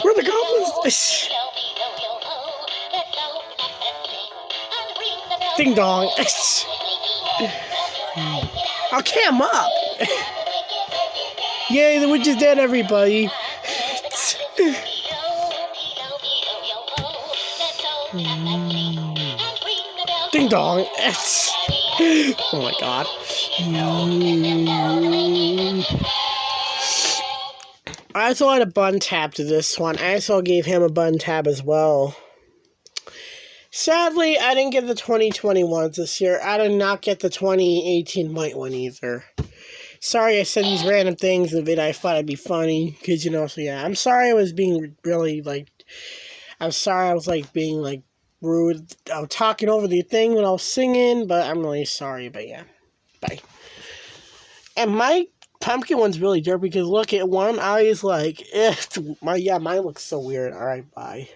Where are the goblins? Ding dong. Okay, I'm up. Yay, the witch is dead, everybody. Ding dong. Oh my god. I also had a button tab to this one. I also gave him a button tab as well. Sadly, I didn't get the 2021s this year. I did not get the 2018 white one either. Sorry I said these random things in the video. I thought it'd be funny. Because, you know, so yeah. I'm sorry I was being really, I'm sorry I was, being, rude. I was talking over the thing when I was singing. But I'm really sorry. But yeah. Bye. And my pumpkin one's really dirty because look at one eye is mine looks so weird. Alright, bye.